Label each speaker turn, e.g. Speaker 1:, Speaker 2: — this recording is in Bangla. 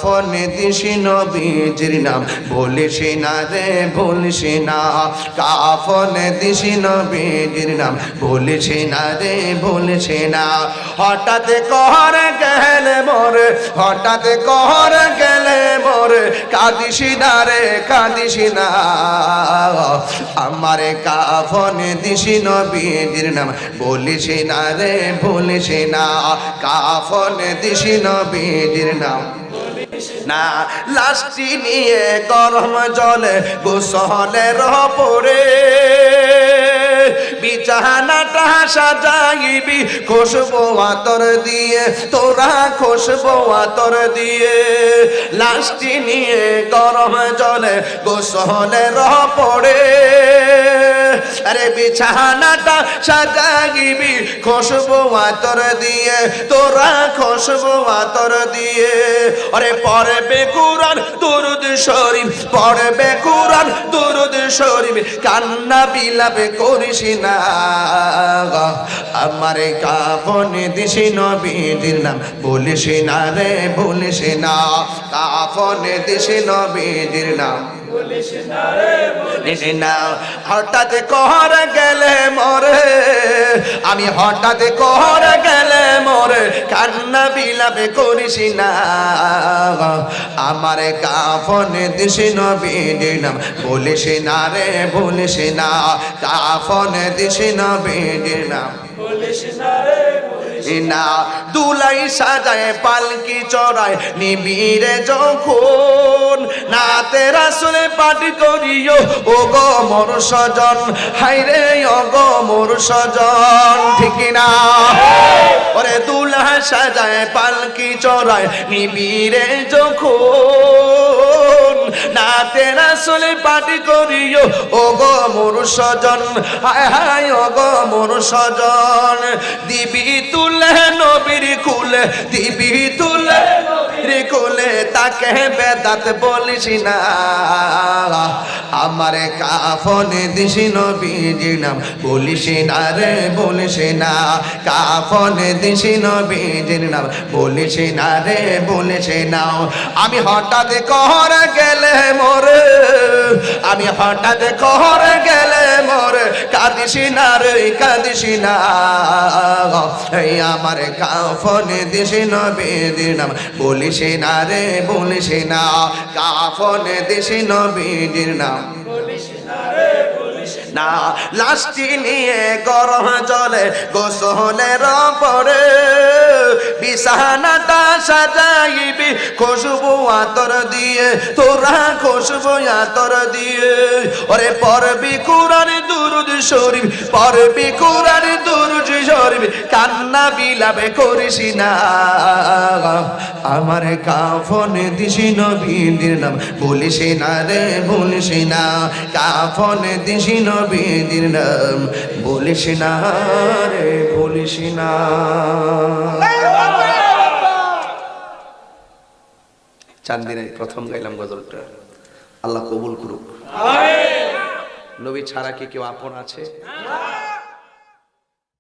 Speaker 1: কাফন দিছি নবীজির নাম বলিস না রে ভুলিস না কাফন দিছি নবীজির নাম বলিস না রে ভুলিস না হঠাৎ কর গেলে মোরে হঠাৎ কর গেলে মোরে কাঁদিস না রে কাঁদিস না আমারে কাফন দিছি নবীজির নাম বলিস না রে ভুলিস না কাফন দিছি নবীজির নাম না লাশটি নিয়ে গরম জলে গোসলের পরে বিছানাটা সাজাইবি খুশবু আতর দিয়ে তোরা খুশবু আতর দিয়ে লাশটি নিয়ে গরম জলে গোসলের পরে আরে বিছানাটা সাজাইবি খুশবু আতর দিয়ে তোরা খুশবু আতর দিয়ে আরে পড়বে কুরআন দুরূদ শরীফ পড়বে কুরআন দুরূদ শরীফ কান্না বিলাপ করিস না আমারে কাফন দিছি নবীজির নাম বলিস না রে ভুলিস না কাফন দিছি নবীজির নাম বলিস না রে ভুলিস না হঠাৎ কর গেলে মোরে আমি হঠাৎ কর গেলে মোরে কান্না বিলাপ করিস না আমারে কাফন দিছি নবীজির নাম বলিস না রে ভুলিস না কাফন দিছি নবীজির নাম বলিস না রে না দুলাই সাজায় পালকি চড়ায় নিবিরে যখন নাতে রাসূল পাঠ করিও ও গো মোর সজন হায়রে ও গো মোর সজন ঠিক না ওরে দুলা সাজায় পালকি চড়ায় নিবিরে যখন নাতে রাসূল পাঠ করিও ও গো মোর সজন হায় হায় ও গো মোর সজন দিবি তুলে নবীর কুলে দিবি তুলে নবীর কুলে তাকে বেদাত বলিস না আমারে কাফন দিছি নবীজির নাম বলিস না রে বলিস না কাফন দিছি নবীজির নাম বলিস না রে বলিস না আমি হঠাৎ কর গেলে মোরে আমি হঠাৎ কর গেলে মোরে কাঁদিস না রে কাঁদিস না এই আমার কাফন দিছি নবীজির নাম বলিস না রে বলিস না কাফন দিছি নবীজির নাম বলিস না রে বলিস না লাশটি নিয়ে গরম জলে গোসলের পরে বিছানাটা সাজাইবি খুশবু আতর দিয়ে তোরা খুশবু আতর দিয়ে ওরে পড়বি কুরআন দুরূদ শরীফ পড়বি কুরআন দুরূদ শরীফ কান্না বিলাপ করিস না আমার কাফন দিছি নবীজির নাম বলিস না রে বলিস না কাফন দিছি নবীজির নাম বলিস না রে বলিস না চান্দিনে প্রথম গাইলাম গজলটা আল্লাহ কবুল করুক আমিন নবী ছাড়া কি কেউ আপন আছে